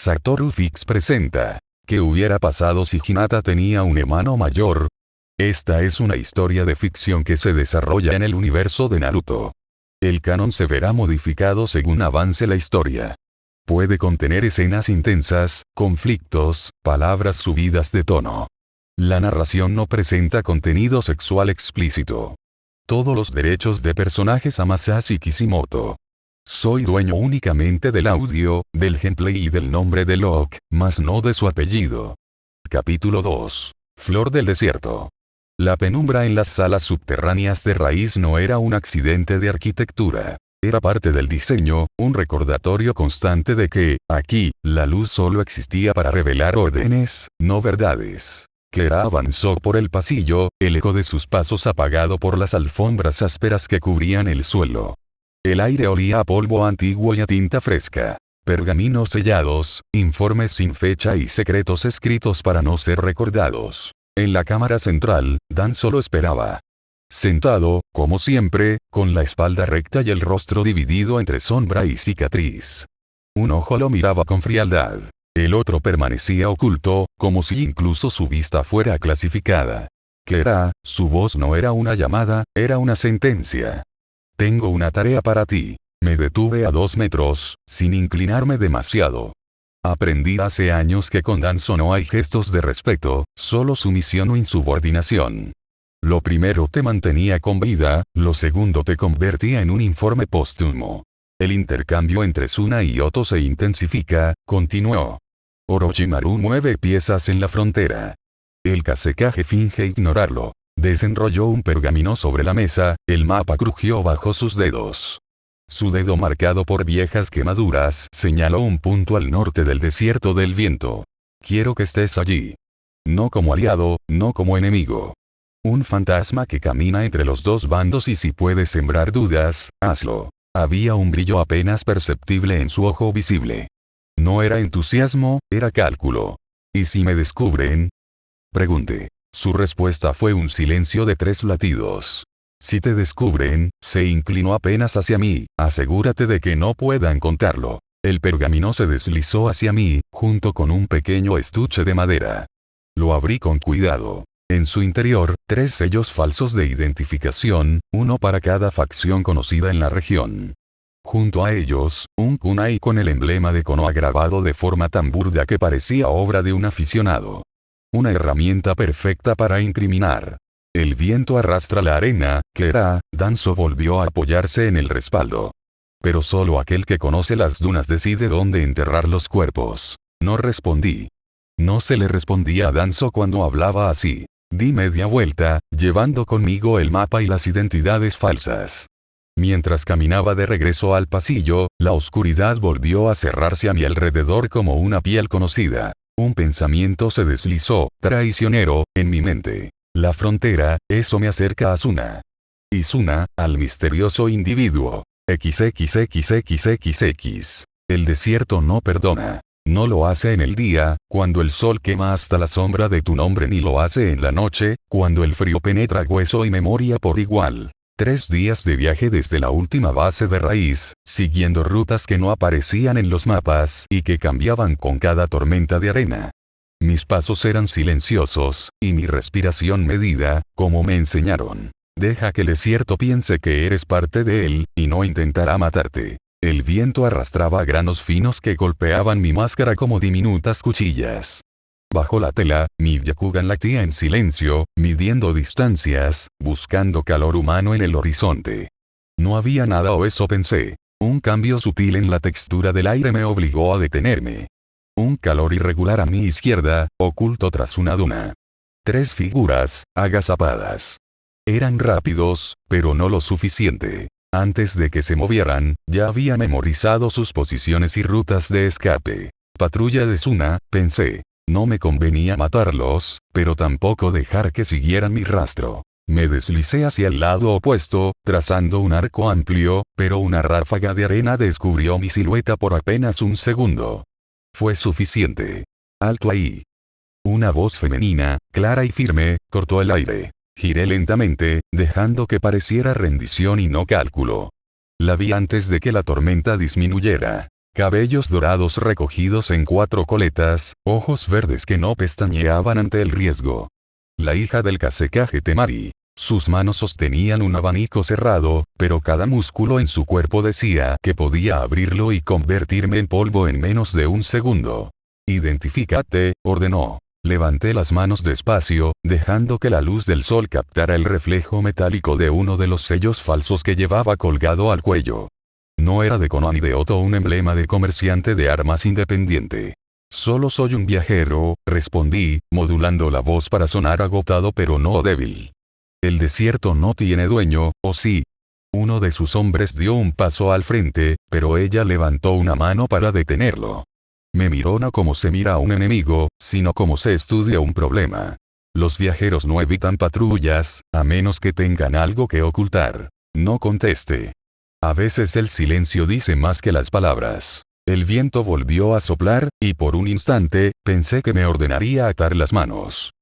Satoru Fix presenta. ¿Qué hubiera pasado si Hinata tenía un hermano mayor? Esta es una historia de ficción que se desarrolla en el universo de Naruto. El canon se verá modificado según avance la historia. Puede contener escenas intensas, conflictos, palabras subidas de tono. La narración no presenta contenido sexual explícito. Todos los derechos de personajes a Masashi Kishimoto. Soy dueño únicamente del audio, del gameplay y del nombre de Locke, mas no de su apellido. Capítulo 2. Flor del desierto. La penumbra en las salas subterráneas de Raíz no era un accidente de arquitectura. Era parte del diseño, un recordatorio constante de que, aquí, la luz solo existía para revelar órdenes, no verdades. Kera avanzó por el pasillo, el eco de sus pasos apagado por las alfombras ásperas que cubrían el suelo. El aire olía a polvo antiguo y a tinta fresca. Pergaminos sellados, informes sin fecha y secretos escritos para no ser recordados. En la cámara central, Dan solo esperaba. Sentado, como siempre, con la espalda recta y el rostro dividido entre sombra y cicatriz. Un ojo lo miraba con frialdad. El otro permanecía oculto, como si incluso su vista fuera clasificada. Kera, su voz no era una llamada, era una sentencia. Tengo una tarea para ti. Me detuve a 2 metros, sin inclinarme demasiado. Aprendí hace años que con Danzo no hay gestos de respeto, solo sumisión o insubordinación. Lo primero te mantenía con vida, lo segundo te convertía en un informe póstumo. El intercambio entre Suna y Oto se intensifica, continuó. Orochimaru mueve piezas en la frontera. El Kazekage finge ignorarlo. Desenrolló un pergamino sobre la mesa, el mapa crujió bajo sus dedos. Su dedo marcado por viejas quemaduras señaló un punto al norte del desierto del viento. Quiero que estés allí. No como aliado, no como enemigo. Un fantasma que camina entre los dos bandos y si puedes sembrar dudas, hazlo. Había un brillo apenas perceptible en su ojo visible. No era entusiasmo, era cálculo. ¿Y si me descubren? Pregunté. Su respuesta fue un silencio de 3 latidos. Si te descubren, se inclinó apenas hacia mí, asegúrate de que no puedan contarlo. El pergamino se deslizó hacia mí, junto con un pequeño estuche de madera. Lo abrí con cuidado. En su interior, 3 sellos falsos de identificación, uno para cada facción conocida en la región. Junto a ellos, un kunai con el emblema de Konoha grabado de forma tan burda que parecía obra de un aficionado. Una herramienta perfecta para incriminar. El viento arrastra la arena, Kera, Danzo volvió a apoyarse en el respaldo. Pero solo aquel que conoce las dunas decide dónde enterrar los cuerpos. No respondí. No se le respondía a Danzo cuando hablaba así. Di media vuelta, llevando conmigo el mapa y las identidades falsas. Mientras caminaba de regreso al pasillo, la oscuridad volvió a cerrarse a mi alrededor como una piel conocida. Un pensamiento se deslizó, traicionero, en mi mente. La frontera, eso me acerca a Suna. Y Suna, al misterioso individuo. XXXXXX. El desierto no perdona. No lo hace en el día, cuando el sol quema hasta la sombra de tu nombre, ni lo hace en la noche, cuando el frío penetra hueso y memoria por igual. 3 días de viaje desde la última base de Raíz, siguiendo rutas que no aparecían en los mapas y que cambiaban con cada tormenta de arena. Mis pasos eran silenciosos, y mi respiración medida, como me enseñaron. Deja que el desierto piense que eres parte de él, y no intentará matarte. El viento arrastraba granos finos que golpeaban mi máscara como diminutas cuchillas. Bajo la tela, mi Byakugan latía en silencio, midiendo distancias, buscando calor humano en el horizonte. No había nada, o eso pensé. Un cambio sutil en la textura del aire me obligó a detenerme. Un calor irregular a mi izquierda, oculto tras una duna. 3 figuras, agazapadas. Eran rápidos, pero no lo suficiente. Antes de que se movieran, ya había memorizado sus posiciones y rutas de escape. Patrulla de Suna, pensé. No me convenía matarlos, pero tampoco dejar que siguieran mi rastro. Me deslicé hacia el lado opuesto, trazando un arco amplio, pero una ráfaga de arena descubrió mi silueta por apenas un segundo. Fue suficiente. Alto ahí. Una voz femenina, clara y firme, cortó el aire. Giré lentamente, dejando que pareciera rendición y no cálculo. La vi antes de que la tormenta disminuyera. Cabellos dorados recogidos en 4 coletas, ojos verdes que no pestañeaban ante el riesgo. La hija del Kasekaze Temari. Sus manos sostenían un abanico cerrado, pero cada músculo en su cuerpo decía que podía abrirlo y convertirme en polvo en menos de un segundo. Identifícate, ordenó. Levanté las manos despacio, dejando que la luz del sol captara el reflejo metálico de uno de los sellos falsos que llevaba colgado al cuello. No era de Konoha ni de Oto un emblema de comerciante de armas independiente. Solo soy un viajero, respondí, modulando la voz para sonar agotado pero no débil. El desierto no tiene dueño, ¿o sí? Uno de sus hombres dio un paso al frente, pero ella levantó una mano para detenerlo. Me miró no como se mira a un enemigo, sino como se estudia un problema. Los viajeros no evitan patrullas, a menos que tengan algo que ocultar. No conteste. A veces el silencio dice más que las palabras. El viento volvió a soplar, y por un instante, pensé que me ordenaría atar las manos.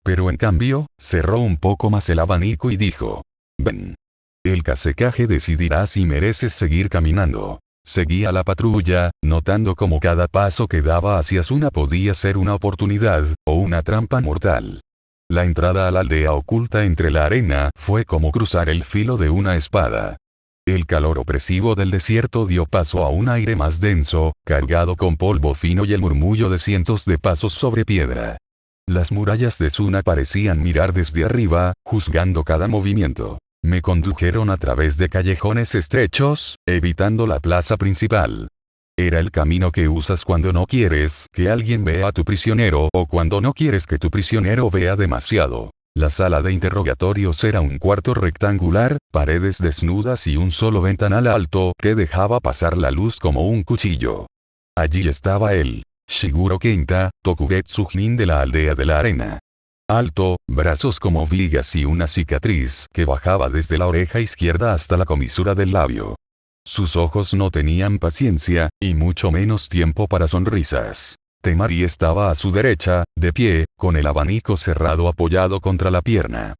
Pero en cambio, cerró un poco más el abanico y dijo: ven. El Kasekaze decidirá si mereces seguir caminando. Seguí a la patrulla, notando cómo cada paso que daba hacia Suna podía ser una oportunidad, o una trampa mortal. La entrada a la aldea oculta entre la arena fue como cruzar el filo de una espada. El calor opresivo del desierto dio paso a un aire más denso, cargado con polvo fino y el murmullo de cientos de pasos sobre piedra. Las murallas de Suna parecían mirar desde arriba, juzgando cada movimiento. Me condujeron a través de callejones estrechos, evitando la plaza principal. Era el camino que usas cuando no quieres que alguien vea a tu prisionero o cuando no quieres que tu prisionero vea demasiado. La sala de interrogatorios era un cuarto rectangular, paredes desnudas y un solo ventanal alto que dejaba pasar la luz como un cuchillo. Allí estaba él, Shiguro Kenta, Tokugetsu Jinin de la aldea de la arena. Alto, brazos como vigas y una cicatriz que bajaba desde la oreja izquierda hasta la comisura del labio. Sus ojos no tenían paciencia, y mucho menos tiempo para sonrisas. Temari estaba a su derecha, de pie, con el abanico cerrado apoyado contra la pierna.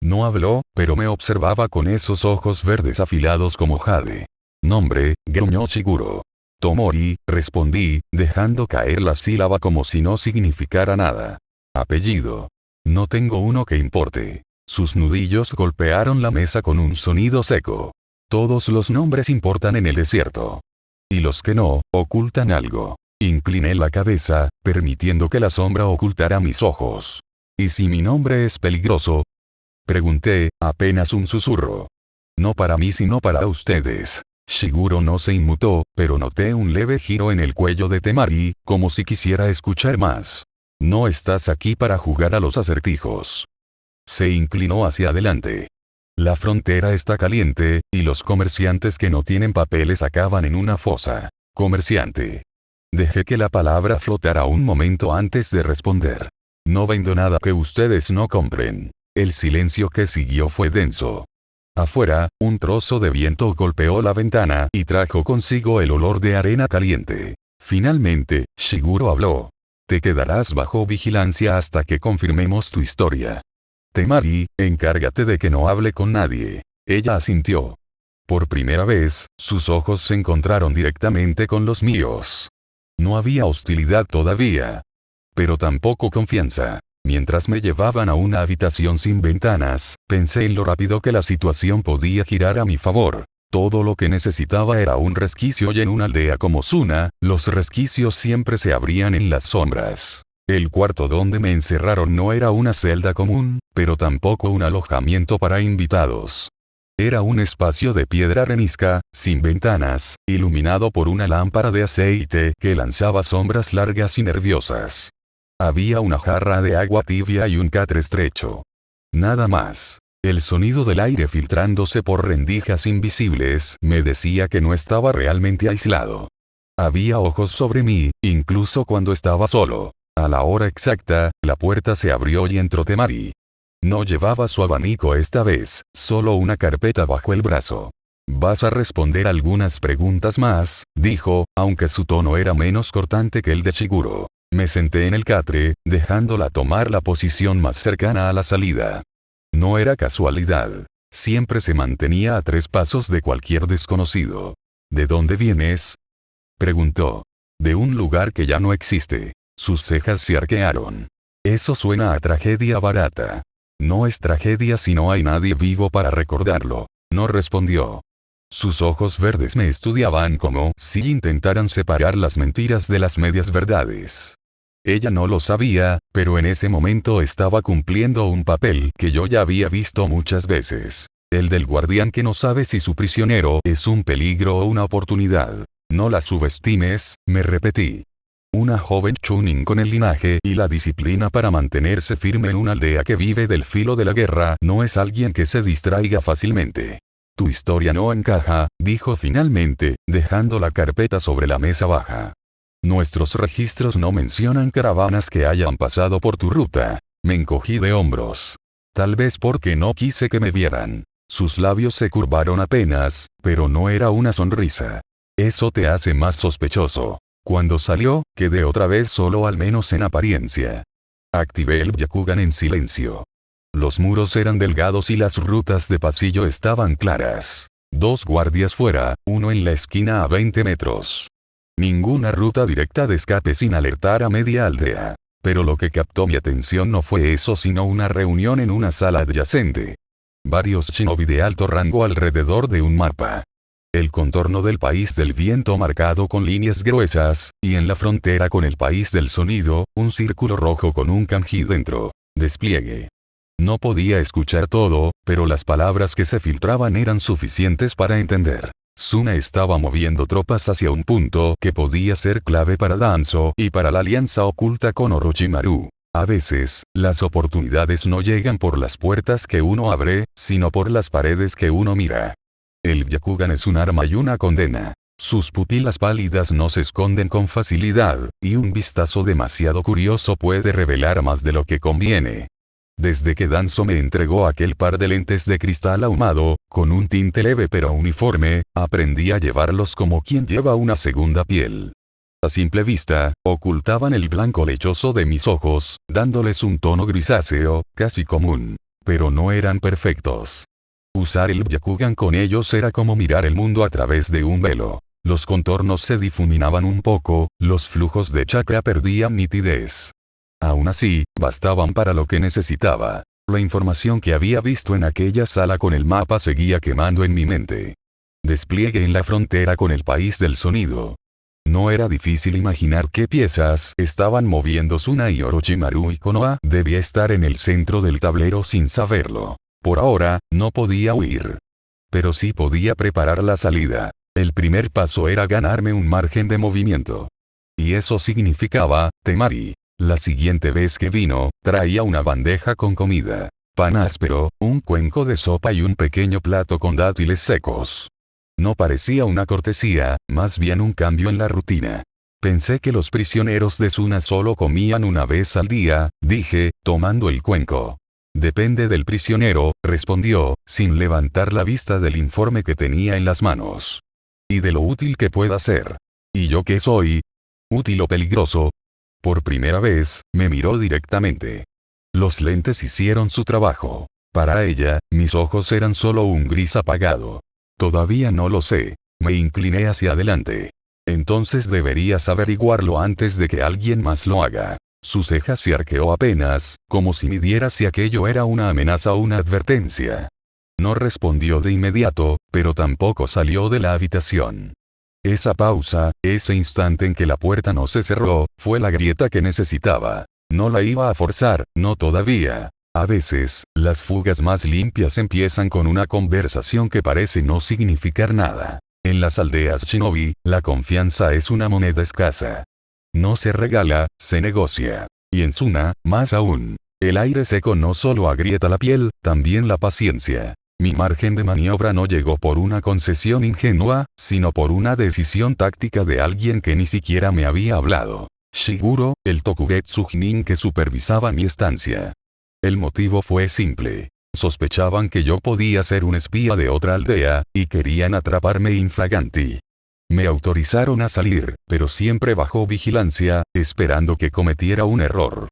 No habló, pero me observaba con esos ojos verdes afilados como jade. Nombre, gruñó Shiguro. Tomori, respondí, dejando caer la sílaba como si no significara nada. Apellido. No tengo uno que importe. Sus nudillos golpearon la mesa con un sonido seco. Todos los nombres importan en el desierto. Y los que no, ocultan algo. Incliné la cabeza, permitiendo que la sombra ocultara mis ojos. ¿Y si mi nombre es peligroso? Pregunté, apenas un susurro. No para mí sino para ustedes. Shiguro no se inmutó, pero noté un leve giro en el cuello de Temari, como si quisiera escuchar más. No estás aquí para jugar a los acertijos. Se inclinó hacia adelante. La frontera está caliente, y los comerciantes que no tienen papeles acaban en una fosa. Comerciante. Dejé que la palabra flotara un momento antes de responder. No vendo nada que ustedes no compren. El silencio que siguió fue denso. Afuera, un trozo de viento golpeó la ventana y trajo consigo el olor de arena caliente. Finalmente, Shiguro habló. Te quedarás bajo vigilancia hasta que confirmemos tu historia. Temari, encárgate de que no hable con nadie. Ella asintió. Por primera vez, sus ojos se encontraron directamente con los míos. No había hostilidad todavía. Pero tampoco confianza. Mientras me llevaban a una habitación sin ventanas, pensé en lo rápido que la situación podía girar a mi favor. Todo lo que necesitaba era un resquicio y en una aldea como Suna, los resquicios siempre se abrían en las sombras. El cuarto donde me encerraron no era una celda común, pero tampoco un alojamiento para invitados. Era un espacio de piedra arenisca, sin ventanas, iluminado por una lámpara de aceite que lanzaba sombras largas y nerviosas. Había una jarra de agua tibia y un catre estrecho. Nada más. El sonido del aire filtrándose por rendijas invisibles me decía que no estaba realmente aislado. Había ojos sobre mí, incluso cuando estaba solo. A la hora exacta, la puerta se abrió y entró Temari. No llevaba su abanico esta vez, solo una carpeta bajo el brazo. «Vas a responder algunas preguntas más», dijo, aunque su tono era menos cortante que el de Shiguro. Me senté en el catre, dejándola tomar la posición más cercana a la salida. No era casualidad. Siempre se mantenía a 3 pasos de cualquier desconocido. «¿De dónde vienes?». Preguntó. De un lugar que ya no existe. Sus cejas se arquearon. Eso suena a tragedia barata. No es tragedia si no hay nadie vivo para recordarlo. No respondió. Sus ojos verdes me estudiaban como si intentaran separar las mentiras de las medias verdades. Ella no lo sabía, pero en ese momento estaba cumpliendo un papel que yo ya había visto muchas veces. El del guardián que no sabe si su prisionero es un peligro o una oportunidad. No la subestimes, me repetí. Una joven chunin con el linaje y la disciplina para mantenerse firme en una aldea que vive del filo de la guerra no es alguien que se distraiga fácilmente. Tu historia no encaja, dijo finalmente, dejando la carpeta sobre la mesa baja. Nuestros registros no mencionan caravanas que hayan pasado por tu ruta. Me encogí de hombros. Tal vez porque no quise que me vieran. Sus labios se curvaron apenas, pero no era una sonrisa. Eso te hace más sospechoso. Cuando salió, quedé otra vez solo, al menos en apariencia. Activé el Byakugan en silencio. Los muros eran delgados y las rutas de pasillo estaban claras. 2 guardias fuera, uno en la esquina a 20 metros. Ninguna ruta directa de escape sin alertar a media aldea. Pero lo que captó mi atención no fue eso, sino una reunión en una sala adyacente. Varios shinobi de alto rango alrededor de un mapa. El contorno del país del viento marcado con líneas gruesas, y en la frontera con el país del sonido, un círculo rojo con un kanji dentro. Despliegue. No podía escuchar todo, pero las palabras que se filtraban eran suficientes para entender. Suna estaba moviendo tropas hacia un punto que podía ser clave para Danzo y para la alianza oculta con Orochimaru. A veces, las oportunidades no llegan por las puertas que uno abre, sino por las paredes que uno mira. El Byakugan es un arma y una condena. Sus pupilas pálidas no se esconden con facilidad, y un vistazo demasiado curioso puede revelar más de lo que conviene. Desde que Danzo me entregó aquel par de lentes de cristal ahumado, con un tinte leve pero uniforme, aprendí a llevarlos como quien lleva una segunda piel. A simple vista, ocultaban el blanco lechoso de mis ojos, dándoles un tono grisáceo, casi común. Pero no eran perfectos. Usar el Byakugan con ellos era como mirar el mundo a través de un velo. Los contornos se difuminaban un poco, los flujos de chakra perdían nitidez. Aún así, bastaban para lo que necesitaba. La información que había visto en aquella sala con el mapa seguía quemando en mi mente. Despliegue en la frontera con el país del sonido. No era difícil imaginar qué piezas estaban moviendo Suna y Orochimaru, y Konoha debía estar en el centro del tablero sin saberlo. Por ahora, no podía huir. Pero sí podía preparar la salida. El primer paso era ganarme un margen de movimiento. Y eso significaba, Temari. La siguiente vez que vino, traía una bandeja con comida. Pan áspero, un cuenco de sopa y un pequeño plato con dátiles secos. No parecía una cortesía, más bien un cambio en la rutina. Pensé que los prisioneros de Suna solo comían una vez al día, dije, tomando el cuenco. Depende del prisionero, respondió, sin levantar la vista del informe que tenía en las manos. Y de lo útil que pueda ser. ¿Y yo qué soy? ¿Útil o peligroso? Por primera vez, me miró directamente. Los lentes hicieron su trabajo. Para ella, mis ojos eran solo un gris apagado. Todavía no lo sé. Me incliné hacia adelante. Entonces deberías averiguarlo antes de que alguien más lo haga. Su ceja se arqueó apenas, como si midiera si aquello era una amenaza o una advertencia. No respondió de inmediato, pero tampoco salió de la habitación. Esa pausa, ese instante en que la puerta no se cerró, fue la grieta que necesitaba. No la iba a forzar, no todavía. A veces, las fugas más limpias empiezan con una conversación que parece no significar nada. En las aldeas shinobi, la confianza es una moneda escasa. No se regala, se negocia. Y en Suna, más aún. El aire seco no solo agrieta la piel, también la paciencia. Mi margen de maniobra no llegó por una concesión ingenua, sino por una decisión táctica de alguien que ni siquiera me había hablado. Shiguro, el Tokubetsu Jinin que supervisaba mi estancia. El motivo fue simple. Sospechaban que yo podía ser un espía de otra aldea, y querían atraparme infraganti. Me autorizaron a salir, pero siempre bajo vigilancia, esperando que cometiera un error.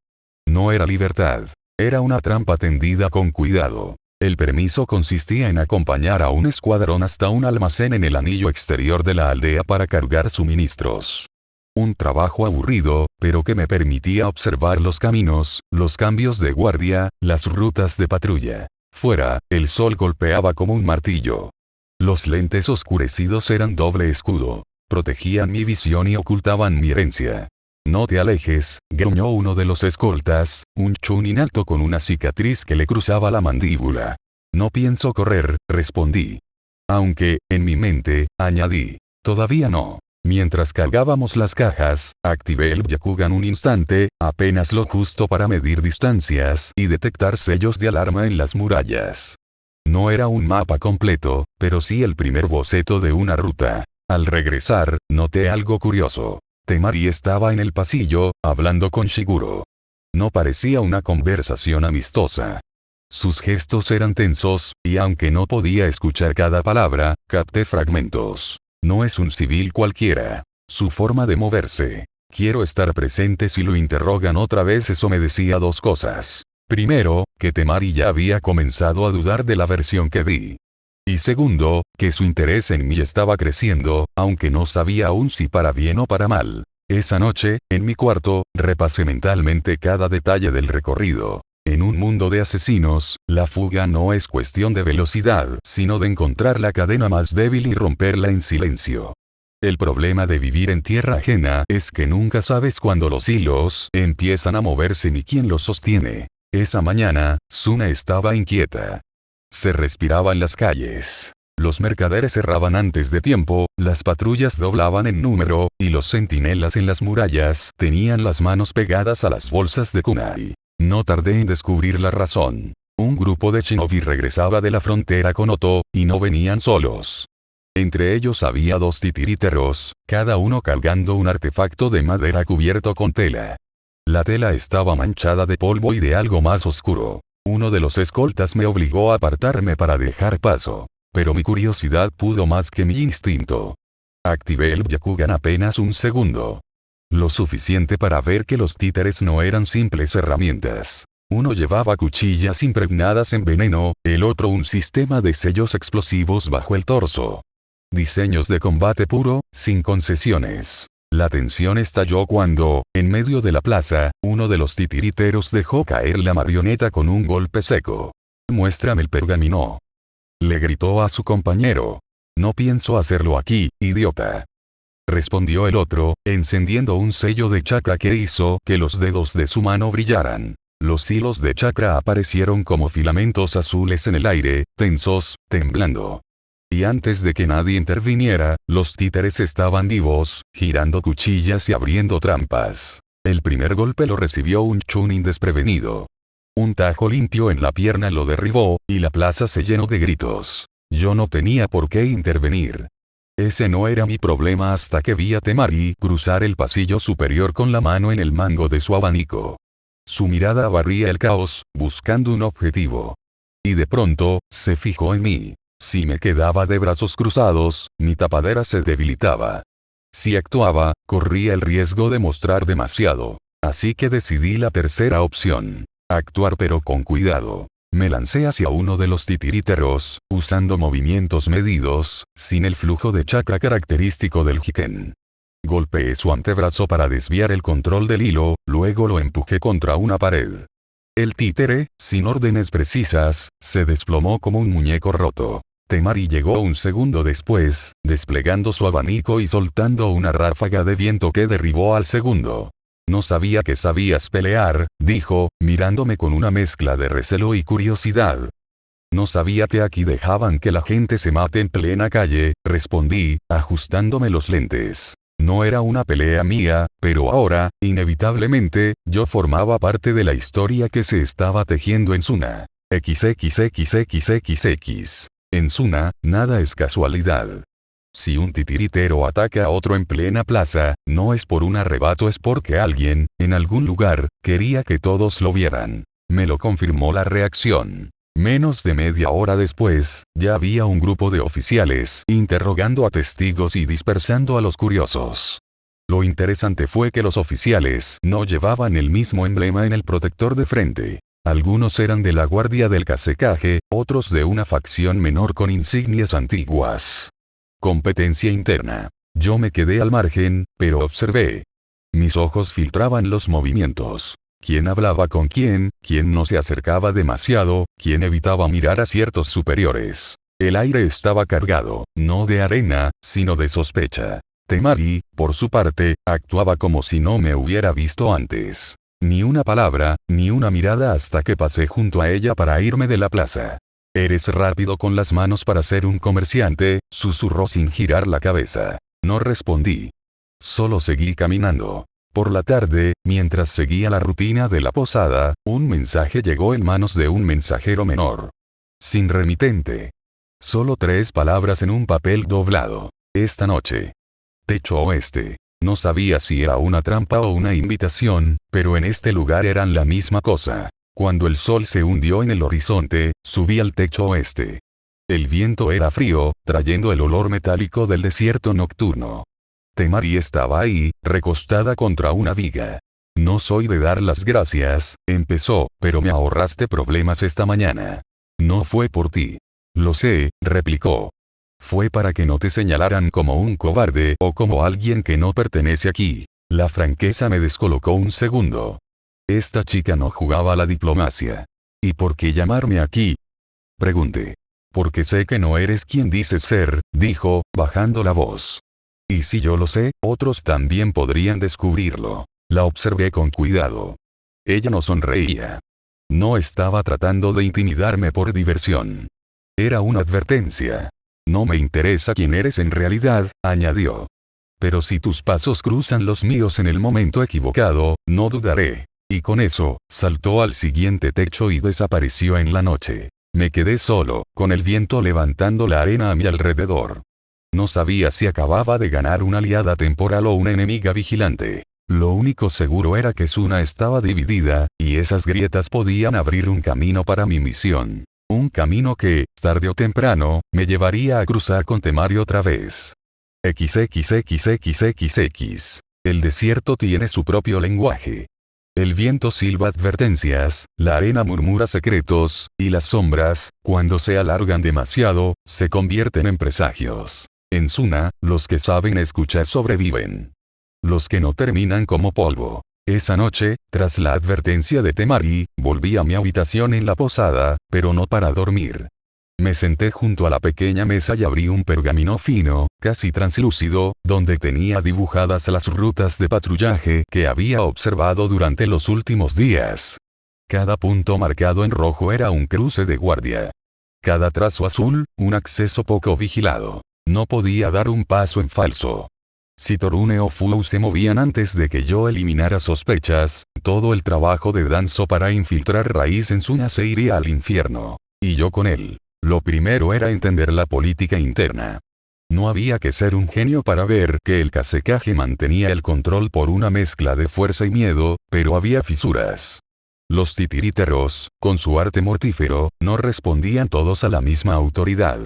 No era libertad. Era una trampa tendida con cuidado. El permiso consistía en acompañar a un escuadrón hasta un almacén en el anillo exterior de la aldea para cargar suministros. Un trabajo aburrido, pero que me permitía observar los caminos, los cambios de guardia, las rutas de patrulla. Fuera, el sol golpeaba como un martillo. Los lentes oscurecidos eran doble escudo. Protegían mi visión y ocultaban mi herencia. No te alejes, gruñó uno de los escoltas, un chunin alto con una cicatriz que le cruzaba la mandíbula. No pienso correr, respondí. Aunque, en mi mente, añadí. Todavía no. Mientras cargábamos las cajas, activé el Byakugan un instante, apenas lo justo para medir distancias y detectar sellos de alarma en las murallas. No era un mapa completo, pero sí el primer boceto de una ruta. Al regresar, noté algo curioso. Temari estaba en el pasillo, hablando con Shiguro. No parecía una conversación amistosa. Sus gestos eran tensos, y aunque no podía escuchar cada palabra, capté fragmentos. No es un civil cualquiera. Su forma de moverse. Quiero estar presente si lo interrogan otra vez. Eso me decía dos cosas. Primero, que Temari ya había comenzado a dudar de la versión que di. Y segundo, que su interés en mí estaba creciendo, aunque no sabía aún si para bien o para mal. Esa noche, en mi cuarto, repasé mentalmente cada detalle del recorrido. En un mundo de asesinos, la fuga no es cuestión de velocidad, sino de encontrar la cadena más débil y romperla en silencio. El problema de vivir en tierra ajena es que nunca sabes cuándo los hilos empiezan a moverse ni quién los sostiene. Esa mañana, Suna estaba inquieta. Se respiraba en las calles. Los mercaderes cerraban antes de tiempo, las patrullas doblaban en número, y los centinelas en las murallas tenían las manos pegadas a las bolsas de kunai. No tardé en descubrir la razón. Un grupo de shinobi regresaba de la frontera con Oto, y no venían solos. Entre ellos había dos titiriteros, cada uno cargando un artefacto de madera cubierto con tela. La tela estaba manchada de polvo y de algo más oscuro. Uno de los escoltas me obligó a apartarme para dejar paso. Pero mi curiosidad pudo más que mi instinto. Activé el Byakugan apenas un segundo. Lo suficiente para ver que los títeres no eran simples herramientas. Uno llevaba cuchillas impregnadas en veneno, el otro un sistema de sellos explosivos bajo el torso. Diseños de combate puro, sin concesiones. La tensión estalló cuando, en medio de la plaza, uno de los titiriteros dejó caer la marioneta con un golpe seco. «Muéstrame el pergamino», le gritó a su compañero. «No pienso hacerlo aquí, idiota», respondió el otro, encendiendo un sello de chakra que hizo que los dedos de su mano brillaran. Los hilos de chakra aparecieron como filamentos azules en el aire, tensos, temblando. Y antes de que nadie interviniera, los títeres estaban vivos, girando cuchillas y abriendo trampas. El primer golpe lo recibió un chunin desprevenido. Un tajo limpio en la pierna lo derribó, y la plaza se llenó de gritos. Yo no tenía por qué intervenir. Ese no era mi problema hasta que vi a Temari cruzar el pasillo superior con la mano en el mango de su abanico. Su mirada barría el caos, buscando un objetivo. Y de pronto, se fijó en mí. Si me quedaba de brazos cruzados, mi tapadera se debilitaba. Si actuaba, corría el riesgo de mostrar demasiado. Así que decidí la tercera opción. Actuar pero con cuidado. Me lancé hacia uno de los titiriteros, usando movimientos medidos, sin el flujo de chakra característico del Hiken. Golpeé su antebrazo para desviar el control del hilo, luego lo empujé contra una pared. El títere, sin órdenes precisas, se desplomó como un muñeco roto. Temari llegó un segundo después, desplegando su abanico y soltando una ráfaga de viento que derribó al segundo. «No sabía que sabías pelear», dijo, mirándome con una mezcla de recelo y curiosidad. «No sabía que aquí dejaban que la gente se mate en plena calle», respondí, ajustándome los lentes. No era una pelea mía, pero ahora, inevitablemente, yo formaba parte de la historia que se estaba tejiendo en Suna. XXXXXX. En Suna, nada es casualidad. Si un titiritero ataca a otro en plena plaza, no es por un arrebato, es porque alguien, en algún lugar, quería que todos lo vieran. Me lo confirmó la reacción. Menos de media hora después, ya había un grupo de oficiales interrogando a testigos y dispersando a los curiosos. Lo interesante fue que los oficiales no llevaban el mismo emblema en el protector de frente. Algunos eran de la guardia del Kasekage, otros de una facción menor con insignias antiguas. Competencia interna. Yo me quedé al margen, pero observé. Mis ojos filtraban los movimientos. Quién hablaba con quién no se acercaba demasiado, quién evitaba mirar a ciertos superiores. El aire estaba cargado, no de arena, sino de sospecha. Temari, por su parte, actuaba como si no me hubiera visto antes. Ni una palabra, ni una mirada hasta que pasé junto a ella para irme de la plaza. «Eres rápido con las manos para ser un comerciante», susurró sin girar la cabeza. No respondí. Solo seguí caminando. Por la tarde, mientras seguía la rutina de la posada, un mensaje llegó en manos de un mensajero menor. Sin remitente. Solo 3 palabras en un papel doblado. Esta noche. Techo oeste. No sabía si era una trampa o una invitación, pero en este lugar eran la misma cosa. Cuando el sol se hundió en el horizonte, subí al techo oeste. El viento era frío, trayendo el olor metálico del desierto nocturno. Temari estaba ahí, recostada contra una viga. «No soy de dar las gracias», empezó, «pero me ahorraste problemas esta mañana». «No fue por ti». «Lo sé», replicó. «Fue para que no te señalaran como un cobarde o como alguien que no pertenece aquí». La franqueza me descolocó un segundo. Esta chica no jugaba a la diplomacia. «¿Y por qué llamarme aquí?», pregunté. «Porque sé que no eres quien dices ser», dijo, bajando la voz. «Y si yo lo sé, otros también podrían descubrirlo». La observé con cuidado. Ella no sonreía. No estaba tratando de intimidarme por diversión. Era una advertencia. «No me interesa quién eres en realidad», añadió. «Pero si tus pasos cruzan los míos en el momento equivocado, no dudaré». Y con eso, saltó al siguiente techo y desapareció en la noche. Me quedé solo, con el viento levantando la arena a mi alrededor. No sabía si acababa de ganar una aliada temporal o una enemiga vigilante. Lo único seguro era que Suna estaba dividida, y esas grietas podían abrir un camino para mi misión. Un camino que, tarde o temprano, me llevaría a cruzar con Temari otra vez. XXXXXX. El desierto tiene su propio lenguaje. El viento silba advertencias, la arena murmura secretos, y las sombras, cuando se alargan demasiado, se convierten en presagios. En Suna, los que saben escuchar sobreviven. Los que no terminan como polvo. Esa noche, tras la advertencia de Temari, volví a mi habitación en la posada, pero no para dormir. Me senté junto a la pequeña mesa y abrí un pergamino fino, casi translúcido, donde tenía dibujadas las rutas de patrullaje que había observado durante los últimos días. Cada punto marcado en rojo era un cruce de guardia. Cada trazo azul, un acceso poco vigilado. No podía dar un paso en falso. Si Torune o Fuu se movían antes de que yo eliminara sospechas, todo el trabajo de Danzo para infiltrar raíz en Suna se iría al infierno. Y yo con él. Lo primero era entender la política interna. No había que ser un genio para ver que el Kasekage mantenía el control por una mezcla de fuerza y miedo, pero había fisuras. Los titiriteros, con su arte mortífero, no respondían todos a la misma autoridad.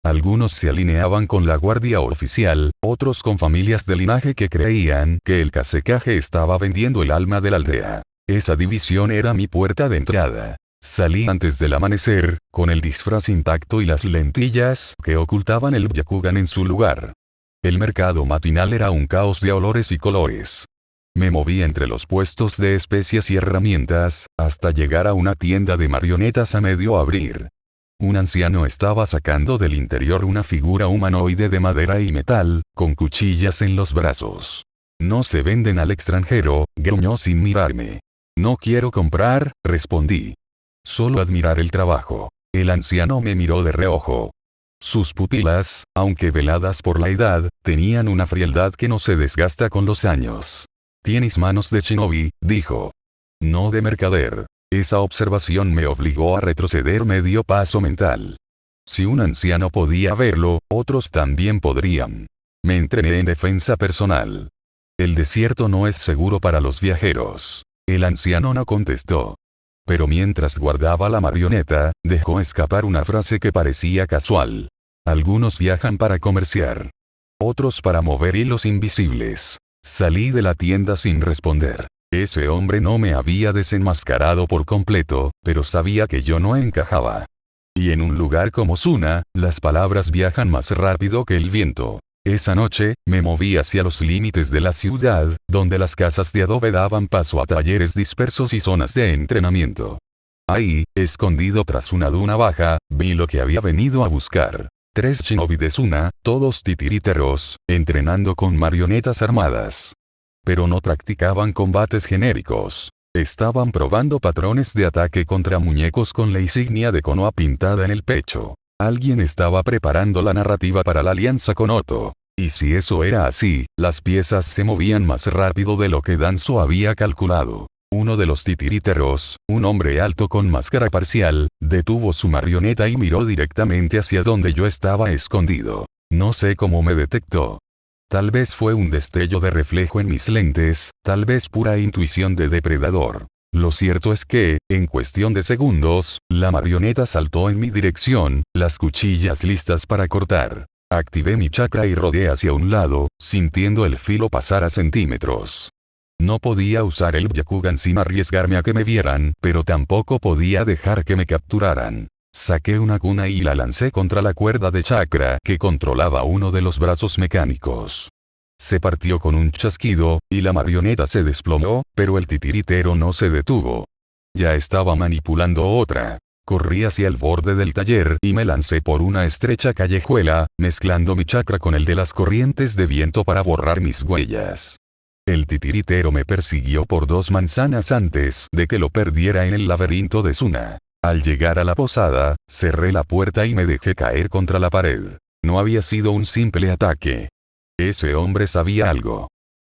Algunos se alineaban con la guardia oficial, otros con familias de linaje que creían que el Kasekage estaba vendiendo el alma de la aldea. Esa división era mi puerta de entrada. Salí antes del amanecer, con el disfraz intacto y las lentillas que ocultaban el Byakugan en su lugar. El mercado matinal era un caos de olores y colores. Me moví entre los puestos de especias y herramientas, hasta llegar a una tienda de marionetas a medio abrir. Un anciano estaba sacando del interior una figura humanoide de madera y metal, con cuchillas en los brazos. «No se venden al extranjero», gruñó sin mirarme. «No quiero comprar», respondí. «Solo admirar el trabajo». El anciano me miró de reojo. Sus pupilas, aunque veladas por la edad, tenían una frialdad que no se desgasta con los años. «Tienes manos de shinobi», dijo. «No de mercader». Esa observación me obligó a retroceder medio paso mental. Si un anciano podía verlo, otros también podrían. Me entrené en defensa personal. «El desierto no es seguro para los viajeros». El anciano no contestó. Pero mientras guardaba la marioneta, dejó escapar una frase que parecía casual. «Algunos viajan para comerciar. Otros para mover hilos invisibles». Salí de la tienda sin responder. Ese hombre no me había desenmascarado por completo, pero sabía que yo no encajaba. Y en un lugar como Suna, las palabras viajan más rápido que el viento. Esa noche, me moví hacia los límites de la ciudad, donde las casas de adobe daban paso a talleres dispersos y zonas de entrenamiento. Ahí, escondido tras una duna baja, vi lo que había venido a buscar. 3 shinobi de Suna, todos titiriteros, entrenando con marionetas armadas. Pero no practicaban combates genéricos. Estaban probando patrones de ataque contra muñecos con la insignia de Konoha pintada en el pecho. Alguien estaba preparando la narrativa para la alianza con Oto. Y si eso era así, las piezas se movían más rápido de lo que Danzo había calculado. Uno de los titiriteros, un hombre alto con máscara parcial, detuvo su marioneta y miró directamente hacia donde yo estaba escondido. No sé cómo me detectó. Tal vez fue un destello de reflejo en mis lentes, tal vez pura intuición de depredador. Lo cierto es que, en cuestión de segundos, la marioneta saltó en mi dirección, las cuchillas listas para cortar. Activé mi chakra y rodé hacia un lado, sintiendo el filo pasar a centímetros. No podía usar el Byakugan sin arriesgarme a que me vieran, pero tampoco podía dejar que me capturaran. Saqué una kunai y la lancé contra la cuerda de chakra que controlaba uno de los brazos mecánicos. Se partió con un chasquido, y la marioneta se desplomó, pero el titiritero no se detuvo. Ya estaba manipulando otra. Corrí hacia el borde del taller y me lancé por una estrecha callejuela, mezclando mi chakra con el de las corrientes de viento para borrar mis huellas. El titiritero me persiguió por 2 manzanas antes de que lo perdiera en el laberinto de Suna. Al llegar a la posada, cerré la puerta y me dejé caer contra la pared. No había sido un simple ataque. Ese hombre sabía algo.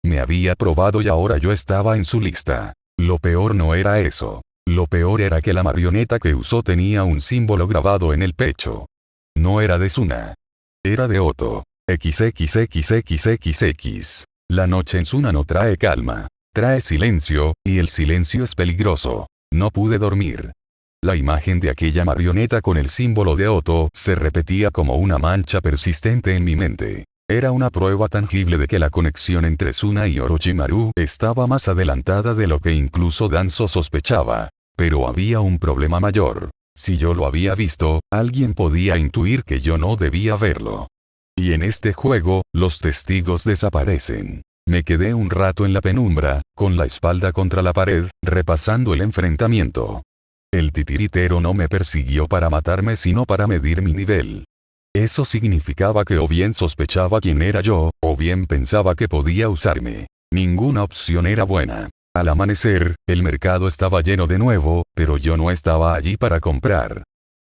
Me había probado y ahora yo estaba en su lista. Lo peor no era eso. Lo peor era que la marioneta que usó tenía un símbolo grabado en el pecho. No era de Suna. Era de Oto. XXXXX. La noche en Suna no trae calma. Trae silencio, y el silencio es peligroso. No pude dormir. La imagen de aquella marioneta con el símbolo de Oto se repetía como una mancha persistente en mi mente. Era una prueba tangible de que la conexión entre Suna y Orochimaru estaba más adelantada de lo que incluso Danzo sospechaba. Pero había un problema mayor. Si yo lo había visto, alguien podía intuir que yo no debía verlo. Y en este juego, los testigos desaparecen. Me quedé un rato en la penumbra, con la espalda contra la pared, repasando el enfrentamiento. El titiritero no me persiguió para matarme sino para medir mi nivel. Eso significaba que o bien sospechaba quién era yo, o bien pensaba que podía usarme. Ninguna opción era buena. Al amanecer, el mercado estaba lleno de nuevo, pero yo no estaba allí para comprar.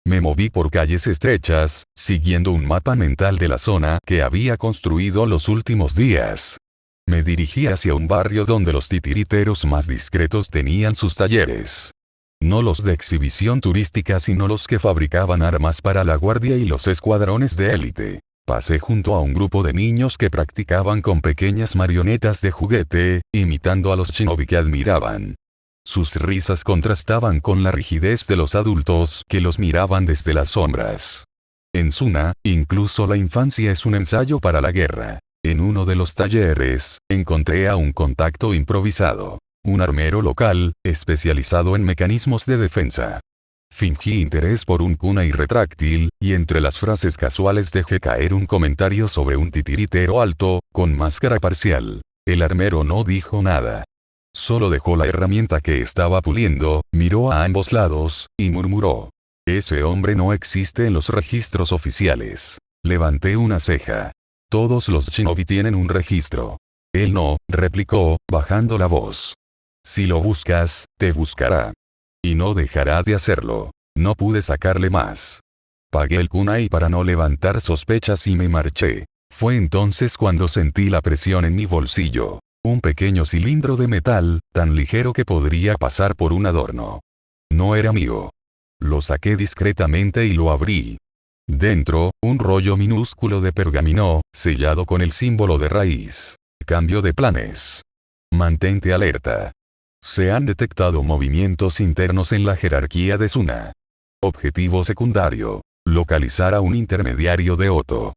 Me moví por calles estrechas, siguiendo un mapa mental de la zona que había construido los últimos días. Me dirigí hacia un barrio donde los titiriteros más discretos tenían sus talleres. No los de exhibición turística sino los que fabricaban armas para la guardia y los escuadrones de élite. Pasé junto a un grupo de niños que practicaban con pequeñas marionetas de juguete, imitando a los shinobi que admiraban. Sus risas contrastaban con la rigidez de los adultos que los miraban desde las sombras. En Suna, incluso la infancia es un ensayo para la guerra. En uno de los talleres, encontré a un contacto improvisado. Un armero local, especializado en mecanismos de defensa. Fingí interés por un kunai retráctil, y entre las frases casuales dejé caer un comentario sobre un titiritero alto, con máscara parcial. El armero no dijo nada. Solo dejó la herramienta que estaba puliendo, miró a ambos lados, y murmuró. Ese hombre no existe en los registros oficiales. Levanté una ceja. Todos los shinobi tienen un registro. Él no, replicó, bajando la voz. Si lo buscas, te buscará. Y no dejará de hacerlo. No pude sacarle más. Pagué el kunai para no levantar sospechas y me marché. Fue entonces cuando sentí la presión en mi bolsillo. Un pequeño cilindro de metal, tan ligero que podría pasar por un adorno. No era mío. Lo saqué discretamente y lo abrí. Dentro, un rollo minúsculo de pergamino, sellado con el símbolo de raíz. Cambio de planes. Mantente alerta. Se han detectado movimientos internos en la jerarquía de Suna. Objetivo secundario. Localizar a un intermediario de Oto.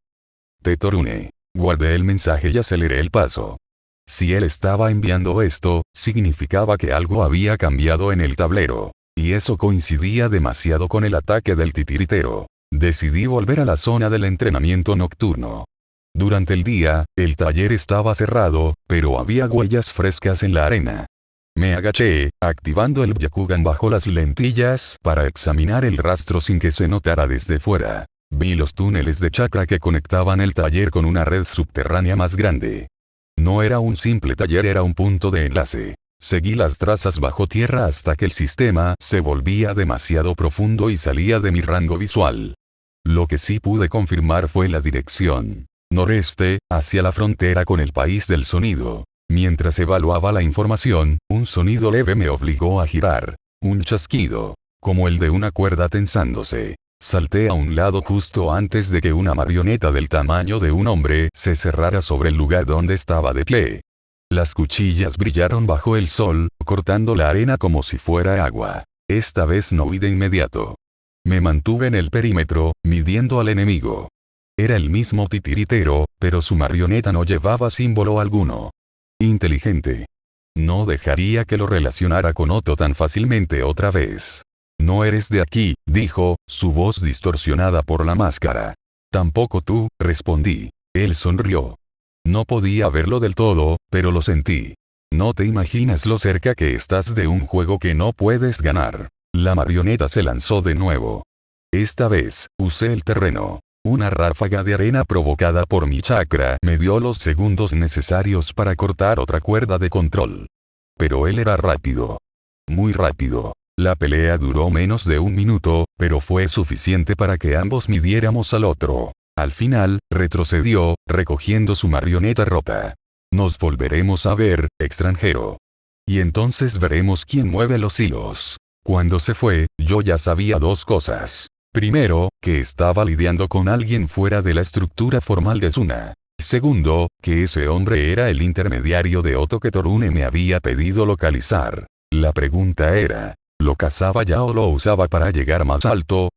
Tetorune. Guardé el mensaje y aceleré el paso. Si él estaba enviando esto, significaba que algo había cambiado en el tablero. Y eso coincidía demasiado con el ataque del titiritero. Decidí volver a la zona del entrenamiento nocturno. Durante el día, el taller estaba cerrado, pero había huellas frescas en la arena. Me agaché, activando el Byakugan bajo las lentillas para examinar el rastro sin que se notara desde fuera. Vi los túneles de chakra que conectaban el taller con una red subterránea más grande. No era un simple taller, era un punto de enlace. Seguí las trazas bajo tierra hasta que el sistema se volvía demasiado profundo y salía de mi rango visual. Lo que sí pude confirmar fue la dirección. Noreste, hacia la frontera con el país del sonido. Mientras evaluaba la información, un sonido leve me obligó a girar. Un chasquido. Como el de una cuerda tensándose. Salté a un lado justo antes de que una marioneta del tamaño de un hombre se cerrara sobre el lugar donde estaba de pie. Las cuchillas brillaron bajo el sol, cortando la arena como si fuera agua. Esta vez no huí de inmediato. Me mantuve en el perímetro, midiendo al enemigo. Era el mismo titiritero, pero su marioneta no llevaba símbolo alguno. Inteligente. No dejaría que lo relacionara con Otto tan fácilmente otra vez. No eres de aquí, dijo, su voz distorsionada por la máscara. Tampoco tú, respondí. Él sonrió. No podía verlo del todo, pero lo sentí. No te imaginas lo cerca que estás de un juego que no puedes ganar. La marioneta se lanzó de nuevo. Esta vez, usé el terreno. Una ráfaga de arena provocada por mi chakra me dio los segundos necesarios para cortar otra cuerda de control. Pero él era rápido. Muy rápido. La pelea duró menos de un minuto, pero fue suficiente para que ambos midiéramos al otro. Al final, retrocedió, recogiendo su marioneta rota. Nos volveremos a ver, extranjero. Y entonces veremos quién mueve los hilos. Cuando se fue, yo ya sabía dos cosas. Primero, que estaba lidiando con alguien fuera de la estructura formal de Suna. Segundo, que ese hombre era el intermediario de Otto que Torune me había pedido localizar. La pregunta era, ¿lo cazaba ya o lo usaba para llegar más alto?